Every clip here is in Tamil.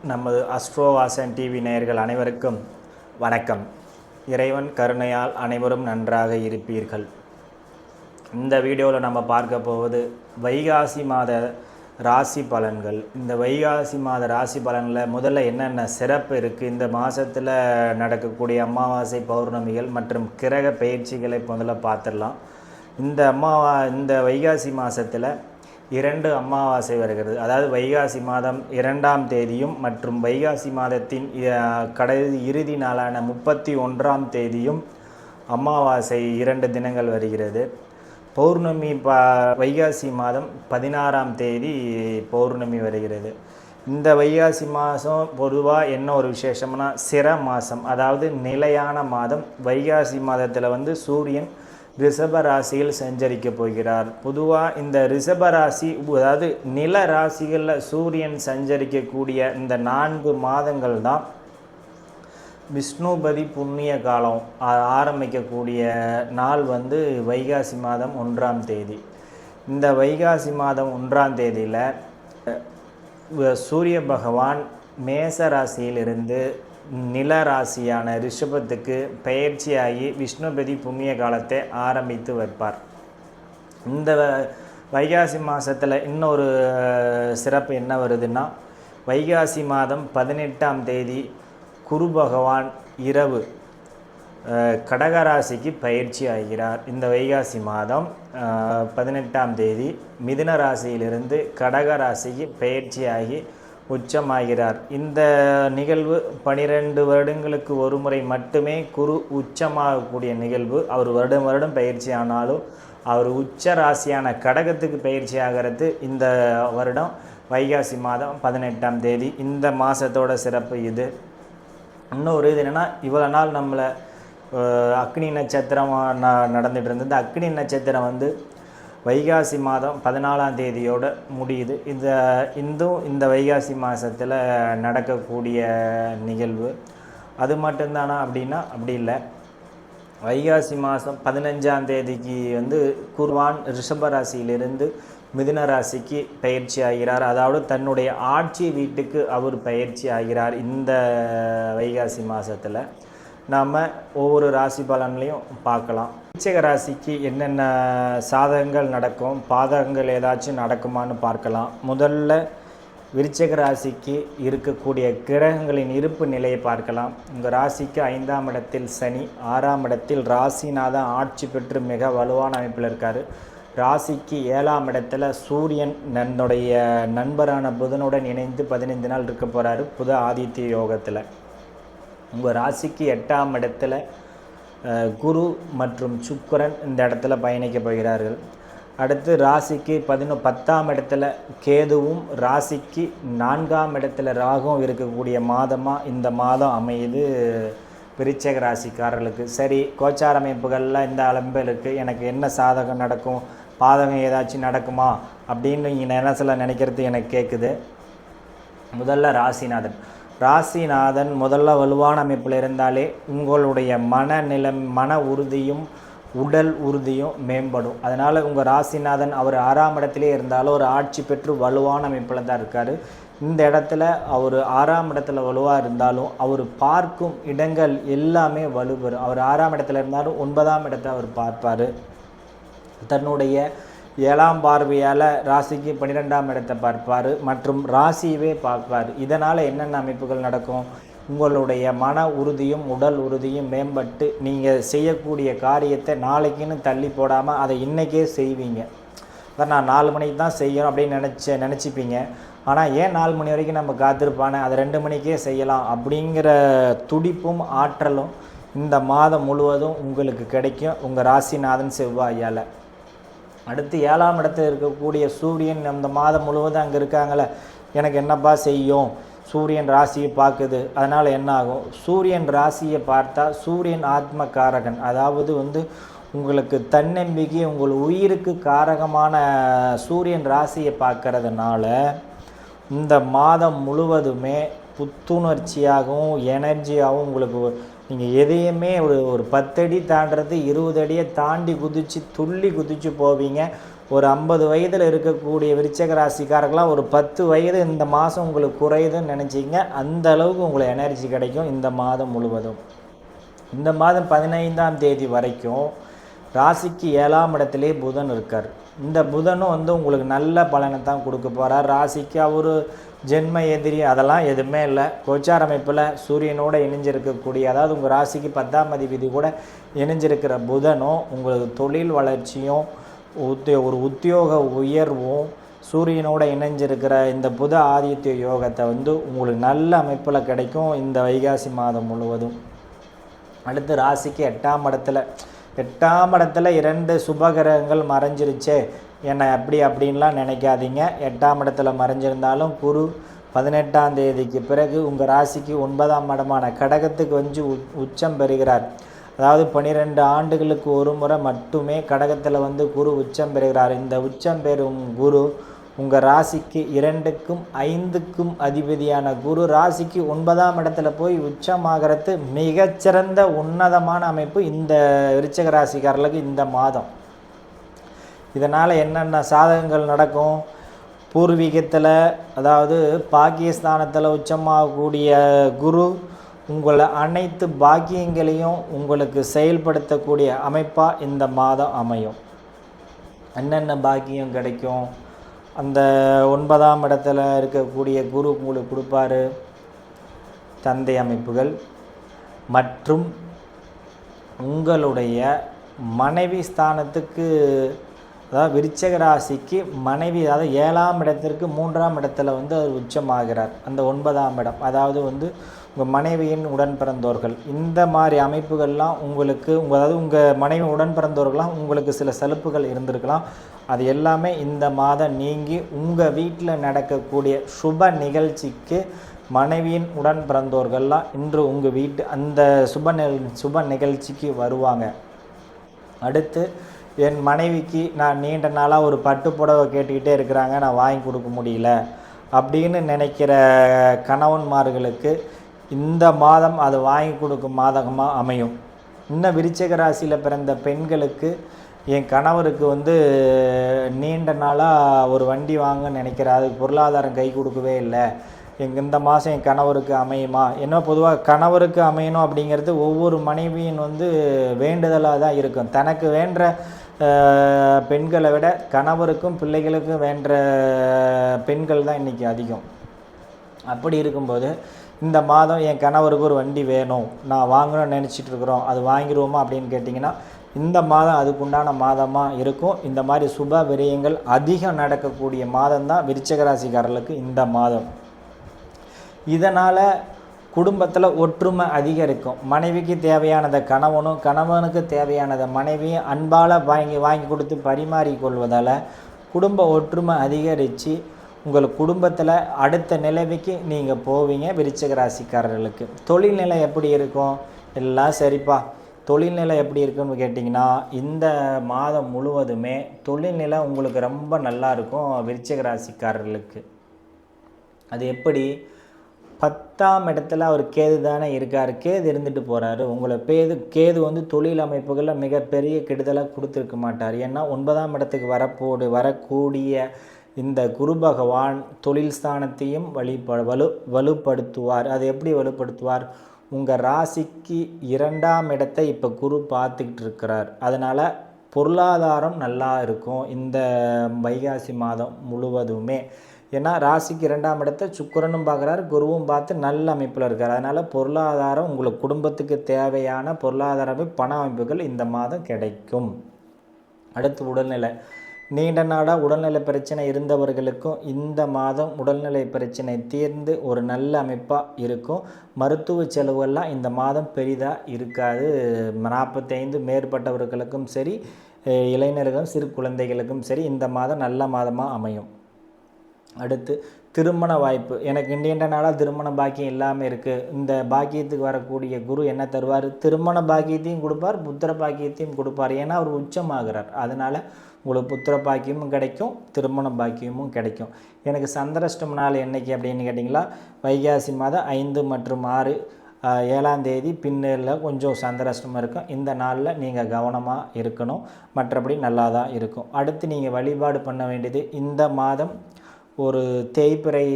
நமது அஸ்ட்ரோவாசன் டிவி நேயர்கள் அனைவருக்கும் வணக்கம். இறைவன் கருணையால் அனைவரும் நன்றாக இருப்பீர்கள். இந்த வீடியோவில் நம்ம பார்க்க போவது வைகாசி மாத ராசி பலன்கள். இந்த வைகாசி மாத ராசி பலனில் முதல்ல என்னென்ன சிறப்பு இருக்குது, இந்த மாதத்தில் நடக்கக்கூடிய அமாவாசை பௌர்ணமிகள் மற்றும் கிரக பயிற்சிகளை முதல்ல பார்த்துடலாம். இந்த வைகாசி மாதத்தில் 2 அமாவாசை வருகிறது. அதாவது வைகாசி மாதம் 2ஆம் தேதியும் மற்றும் வைகாசி மாதத்தின் இறுதி நாளான 31ஆம் தேதியும் அமாவாசை 2 தினங்கள் வருகிறது. பௌர்ணமி வைகாசி மாதம் 16ஆம் தேதி பௌர்ணமி வருகிறது. இந்த வைகாசி மாதம் பொதுவாக என்ன ஒரு விசேஷம்னா சிர மாதம், அதாவது நிலையான மாதம். வைகாசி மாதத்தில் சூரியன் ரிஷப ராசியில் சஞ்சரிக்க போகிறார். பொதுவாக இந்த ரிஷப ராசி, அதாவது நில ராசிகளில் சூரியன் சஞ்சரிக்கக்கூடிய இந்த 4 மாதங்கள் தான் விஷ்ணுபதி புண்ணிய காலம் ஆரம்பிக்கக்கூடிய நாள் வைகாசி மாதம் 1ஆம் தேதி. இந்த வைகாசி மாதம் 1ஆம் தேதியில் சூரிய பகவான் மேச ராசியிலிருந்து நில ராசியான ரிஷபத்துக்கு பயிற்சியாகி விஷ்ணுபதி புண்ணிய காலத்தை ஆரம்பித்து வைப்பார். இந்த வைகாசி மாதத்தில் இன்னொரு சிறப்பு என்ன வருதுன்னா, வைகாசி மாதம் 18ஆம் தேதி குரு பகவான் இரவு கடகராசிக்கு பயிற்சி ஆகிறார். இந்த வைகாசி மாதம் 18ஆம் தேதி மிதுன ராசியிலிருந்து கடகராசிக்கு பயிற்சியாகி உச்சமாகிறார். இந்த நிகழ்வு 12 வருடங்களுக்கு ஒரு முறை மட்டுமே குரு உச்சமாகக்கூடிய நிகழ்வு. அவர் வருடம் பயிற்சி ஆனாலும் அவர் உச்ச ராசியான கடகத்துக்கு பயிற்சி ஆகிறது இந்த வருடம் வைகாசி மாதம் 18ஆம் தேதி. இந்த மாதத்தோட சிறப்பு இது. இன்னொரு இது என்னென்னா, இவ்வளோ நாள் நம்மளை அக்னி நட்சத்திரம் நடந்துகிட்டு இருந்தது. அக்னி நட்சத்திரம் வைகாசி மாதம் 14ஆம் தேதியோடு முடியுது. இந்த வைகாசி மாதத்தில் நடக்கக்கூடிய நிகழ்வு. அது மட்டும்தானா அப்படின்னா அப்படி இல்லை. வைகாசி மாதம் 15ஆம் தேதிக்கு குருவான் ரிஷப ராசியிலிருந்து மிதுன ராசிக்கு பயிற்சி ஆகிறார். அதாவது தன்னுடைய ஆட்சி வீட்டுக்கு அவர் பயிற்சி ஆகிறார். இந்த வைகாசி மாதத்தில் நாம் ஒவ்வொரு ராசி பலன்லையும் பார்க்கலாம். விருச்சிக ராசிக்கு என்னென்ன சாதகங்கள் நடக்கும், பாதகங்கள் ஏதாச்சும் நடக்குமான்னு பார்க்கலாம். முதல்ல விருச்சிக ராசிக்கு இருக்கக்கூடிய கிரகங்களின் இருப்பு நிலையை பார்க்கலாம். உங்கள் ராசிக்கு 5ஆம் இடத்தில் சனி, 6ஆம் இடத்தில் ராசிநாதன் ஆட்சி பெற்று மிக வலுவான அமைப்பில் இருக்கார். ராசிக்கு 7ஆம் இடத்துல சூரியன் தன்னுடைய நண்பரான புதனுடன் இணைந்து 15 நாள் இருக்க போகிறாரு புத ஆதித்ய யோகத்தில். உங்கள் ராசிக்கு 8ஆம் இடத்துல குரு மற்றும் சுக்கிரன் இந்த இடத்துல பயணிக்க போகிறார்கள். அடுத்து ராசிக்கு 10ஆம் இடத்துல கேதுவும் ராசிக்கு 4ஆம் இடத்துல ராகுவும் இருக்கக்கூடிய மாதமாக இந்த மாதம் அமையுது விருச்சிக ராசிக்காரர்களுக்கு. சரி, கோச்சார அமைப்புகளில் இந்த அளம்பில் இருக்குது, எனக்கு என்ன சாதகம் நடக்கும், பாதகம் ஏதாச்சும் நடக்குமா அப்படின்னு நீங்கள் நினைக்கிறது எனக்கு கேட்குது. முதல்ல ராசிநாதன் முதல்ல வலுவான அமைப்பில் இருந்தாலே உங்களுடைய மன உறுதியும் உடல் உறுதியும் மேம்படும். அதனால் உங்கள் ராசிநாதன் அவர் 6ஆம் இடத்திலே இருந்தாலும் ஒரு ஆட்சி பெற்று வலுவான அமைப்பில் தான் இருக்கார். இந்த இடத்துல அவர் 6ஆம் இடத்துல வலுவாக இருந்தாலும் அவர் பார்க்கும் இடங்கள் எல்லாமே வலுப்பெறும். அவர் 6ஆம் இடத்துல இருந்தாலும் 9ஆம் இடத்தை அவர் பார்ப்பார். தன்னுடைய 7ஆம் பார்வையால் ராசிக்கு 12ஆம் இடத்தை பார்ப்பார் மற்றும் ராசியவே பார்ப்பார். இதனால் என்னென்ன அமைப்புகள் நடக்கும், உங்களுடைய மன உறுதியும் உடல் உறுதியும் மேம்பட்டு நீங்கள் செய்யக்கூடிய காரியத்தை நாளைக்குன்னு தள்ளி போடாமல் அதை இன்றைக்கே செய்வீங்க. அதான் நான் 4 மணிக்கு தான் செய்யணும் அப்படின்னு நினச்சிப்பீங்க. ஆனால் ஏன் 4 மணி வரைக்கும் நம்ம காத்திருப்பானே, அதை 2 மணிக்கே செய்யலாம் அப்படிங்கிற துடிப்பும் ஆற்றலும் இந்த மாதம் முழுவதும் உங்களுக்கு கிடைக்கும் உங்கள் ராசிநாதன் செவ்வாயால். அடுத்து 7ஆம் இடத்தில் இருக்கக்கூடிய சூரியன் இந்த மாதம் முழுவதும் அங்கே இருக்காங்களே, எனக்கு என்னப்பா செய்யும், சூரியன் ராசியை பார்க்குது. அதனால் என்ன ஆகும், சூரியன் ராசியை பார்த்தா சூரியன் ஆத்ம காரகன், அதாவது உங்களுக்கு தன்னம்பிக்கை உங்கள் உயிருக்கு காரகமான சூரியன் ராசியை பார்க்கறதுனால இந்த மாதம் முழுவதுமே புத்துணர்ச்சியாகவும் எனர்ஜியாகவும் உங்களுக்கு நீங்கள் எதையுமே ஒரு 10 அடி தாண்டுறது 20 அடியை தாண்டி துள்ளி குதித்து போவீங்க. ஒரு 50 வயதில் இருக்கக்கூடிய விருச்சிக ராசிக்காரர்களாம் ஒரு 10 வயது இந்த மாதம் உங்களுக்கு குறையுதுன்னு நினச்சிங்க, அந்த அளவுக்கு உங்களுக்கு எனர்ஜி கிடைக்கும் இந்த மாதம் முழுவதும். இந்த மாதம் 15ஆம் தேதி வரைக்கும் ராசிக்கு 7ஆம் இடத்திலே புதன் இருக்கார். இந்த புதனும் உங்களுக்கு நல்ல பலனை தான் கொடுக்க போகிறார். ராசிக்கு அவர் ஜென்ம எதிரி அதெல்லாம் எதுவுமே இல்லை. கோச்சார அமைப்பில் சூரியனோடு இணைஞ்சிருக்கக்கூடிய, அதாவது உங்கள் ராசிக்கு 10ஆம் அதிபதி கூட இணைஞ்சிருக்கிற புதனும் உங்களுக்கு தொழில் வளர்ச்சியும் ஒரு உத்தியோக உயர்வும் சூரியனோட இணைஞ்சிருக்கிற இந்த புத ஆதித்ய யோகத்தை உங்களுக்கு நல்ல அமைப்பில் கிடைக்கும் இந்த வைகாசி மாதம் முழுவதும். அடுத்து ராசிக்கு 8ஆம் இடத்துல 2 சுபகிரகங்கள் மறைஞ்சிருச்சே என்னை அப்படின்லாம் நினைக்காதீங்க. 8ஆம் இடத்துல மறைஞ்சிருந்தாலும் குரு 18ஆம் தேதிக்கு பிறகு உங்கள் ராசிக்கு 9ஆம் இடமான கடகத்துக்கு உச்சம் பெறுகிறார். அதாவது 12 ஆண்டுகளுக்கு ஒரு முறை மட்டுமே கடகத்தில் குரு உச்சம் பெறுகிறார். இந்த உச்சம் பெறும் குரு உங்கள் ராசிக்கு 2க்கும் 5க்கும் அதிபதியான குரு ராசிக்கு 9ஆம் இடத்துல போய் உச்சமாகிறது மிகச்சிறந்த உன்னதமான அமைப்பு இந்த விருச்சிக ராசிக்காரர்களுக்கு இந்த மாதம். இதனால் என்னென்ன சாதகங்கள் நடக்கும்? பூர்வீகத்தில், அதாவது பாக்கியஸ்தானத்தில் உச்சமாகக்கூடிய குரு உங்களை அனைத்து பாக்கியங்களையும் உங்களுக்கு செயல்படுத்தக்கூடிய அமைப்பாக இந்த மாதம் அமையும். என்னென்ன பாக்கியம் கிடைக்கும்? அந்த 9ஆம் இடத்துல இருக்கக்கூடிய குரு உங்களுக்கு கொடுப்பாரு தந்தை அமைப்புகள் மற்றும் உங்களுடைய மனைவி ஸ்தானத்துக்கு, அதாவது விருச்சிக ராசிக்கு மனைவி, அதாவது 7ஆம் இடத்திற்கு 3ஆம் இடத்துல அவர் உச்சமாகிறார். அந்த 9ஆம் இடம், அதாவது உங்கள் மனைவியின் உடன் பிறந்தோர்கள், இந்த மாதிரி அமைப்புகள்லாம் உங்களுக்கு அதாவது உங்கள் மனைவி உடன் பிறந்தோர்கள்லாம் உங்களுக்கு சில சலுப்புகள் இருந்திருக்கலாம். அது எல்லாமே இந்த மாதம் நீங்கி உங்கள் வீட்டில் நடக்கக்கூடிய சுப நிகழ்ச்சிக்கு மனைவியின் உடன் பிறந்தோர்கள்லாம் இன்று உங்கள் வீட்டு அந்த சுப நிகழ்ச்சிக்கு வருவாங்க. அடுத்து என் மனைவிக்கு நான் நீண்ட நாளாக ஒரு பட்டு புடவை கேட்டுக்கிட்டே இருக்கிறாங்க, நான் வாங்கி கொடுக்க முடியல அப்படின்னு நினைக்கிற கணவன்மார்களுக்கு இந்த மாதம் அது வாங்கி கொடுக்கும் மாதமாக அமையும். இன்னும் விருச்சிக ராசியில் பிறந்த பெண்களுக்கு என் கணவருக்கு நீண்ட நாளாக ஒரு வண்டி வாங்க நினைக்கிறார், அதுக்கு பொருளாதாரம் கை கொடுக்கவே இல்லை, இந்த மாதம் என் கணவருக்கு அமையுமா? என்ன பொதுவாக கணவருக்கு அமையணும் அப்படிங்கிறது ஒவ்வொரு மனைவியின் வேண்டுதலாக தான் இருக்கும். தனக்கு வேண்ட பெண்களை விட கணவருக்கும் பிள்ளைகளுக்கும் வேண்ட பெண்கள் தான் இன்றைக்கி அதிகம். அப்படி இருக்கும்போது இந்த மாதம் என் கணவருக்கு ஒரு வண்டி வேணும், நான் வாங்கணும்னு நினச்சிட்டு இருக்கிறோம், அது வாங்கிடுவோமா அப்படின்னு கேட்டிங்கன்னா இந்த மாதம் அதுக்குண்டான மாதமாக இருக்கும். இந்த மாதிரி சுப விரயங்கள் அதிகம் நடக்கக்கூடிய மாதம்தான் விருச்சிக ராசிக்காரர்களுக்கு இந்த மாதம். இதனால் குடும்பத்தில் ஒற்றுமை அதிகரிக்கும். மனைவிக்கு தேவையானதை கணவனும், கணவனுக்கு தேவையானதை மனைவியும் அன்பால் வாங்கி கொடுத்து பரிமாறிக்கொள்வதால் குடும்ப ஒற்றுமை அதிகரித்து உங்கள் குடும்பத்தில் அடுத்த நிலைமைக்கு நீங்கள் போவீங்க. விருச்சிக ராசிக்காரர்களுக்கு தொழில்நிலை எப்படி இருக்கும்? எல்லாம் சரிப்பா. தொழில்நிலை எப்படி இருக்குன்னு கேட்டிங்கன்னா இந்த மாதம் முழுவதுமே தொழில்நிலை உங்களுக்கு ரொம்ப நல்லா இருக்கும் விருச்சிக ராசிக்காரர்களுக்கு. அது எப்படி? 10ஆம் இடத்துல அவர் கேது தானே இருக்கார். கேது இருந்துட்டு போகிறாரு. உங்களை கேது தொழில் அமைப்புகளில் மிகப்பெரிய கெடுதலாக கொடுத்துருக்க மாட்டார். ஏன்னா 9ஆம் இடத்துக்கு வரக்கூடிய இந்த குரு பகவான் தொழில் ஸ்தானத்தையும் வலுப்படுத்துவார். அது எப்படி வலுப்படுத்துவார்? உங்கள் ராசிக்கு 2ஆம் இடத்தை இப்போ குரு பார்த்துக்கிட்டு இருக்கிறார். அதனால் பொருளாதாரம் நல்லா இருக்கும் இந்த வைகாசி மாதம் முழுவதுமே. ஏன்னா ராசிக்கு 2ஆம் இடத்தை சுக்கிரனும் பார்க்குறாரு, குருவும் பார்த்து நல்ல அமைப்பில் இருக்கார். அதனால் பொருளாதாரம், உங்களுக்கு குடும்பத்துக்கு தேவையான பொருளாதார பண அமைப்புகள் இந்த மாதம் கிடைக்கும். அடுத்து உடல்நிலை. நீண்ட நாளாக உடல்நிலை பிரச்சனை இருந்தவர்களுக்கும் இந்த மாதம் உடல்நிலை பிரச்சனை தீர்ந்து ஒரு நல்ல அமைப்பாக இருக்கும். மருத்துவ செலவுகள்லாம் இந்த மாதம் பெரிதாக இருக்காது. 45 மேற்பட்டவர்களுக்கும் சரி, இளைஞர்களும் சிறு குழந்தைகளுக்கும் சரி இந்த மாதம் நல்ல மாதமாக அமையும். அடுத்து திருமண வாய்ப்பு. எனக்கு நீண்ட நாளாக திருமண பாக்கியம் இல்லாமல் இருக்குது. இந்த பாக்கியத்துக்கு வரக்கூடிய குரு என்ன தருவார்? திருமண பாக்கியத்தையும் கொடுப்பார், புத்திர பாக்கியத்தையும் கொடுப்பார். ஏன்னா அவர் உச்சமாகிறார். அதனால் உங்களுக்கு புத்திர பாக்கியமும் கிடைக்கும், திருமண பாக்கியமும் கிடைக்கும். எனக்கு சந்திராஷ்டம நாள் என்றைக்கு அப்படின்னு கேட்டிங்களா, வைகாசி மாதம் 5 மற்றும் 6 7ஆம் தேதி பின்னில் கொஞ்சம் சந்திராஷ்டமம் இருக்கும். இந்த நாளில் நீங்கள் கவனமாக இருக்கணும். மற்றபடி நல்லா தான் இருக்கும். அடுத்து நீங்கள் வழிபாடு பண்ண வேண்டியது, இந்த மாதம் ஒரு தேய்பிறை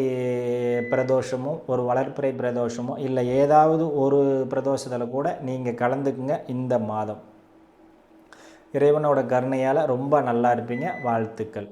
பிரதோஷமோ ஒரு வளர்ப்பிறை பிரதோஷமோ இல்லை ஏதாவது ஒரு பிரதோஷத்தில் கூட நீங்கள் கலந்துக்குங்க. இந்த மாதம் இறைவனோட கருணையால் ரொம்ப நல்லா இருப்பீங்க. வாழ்த்துக்கள்.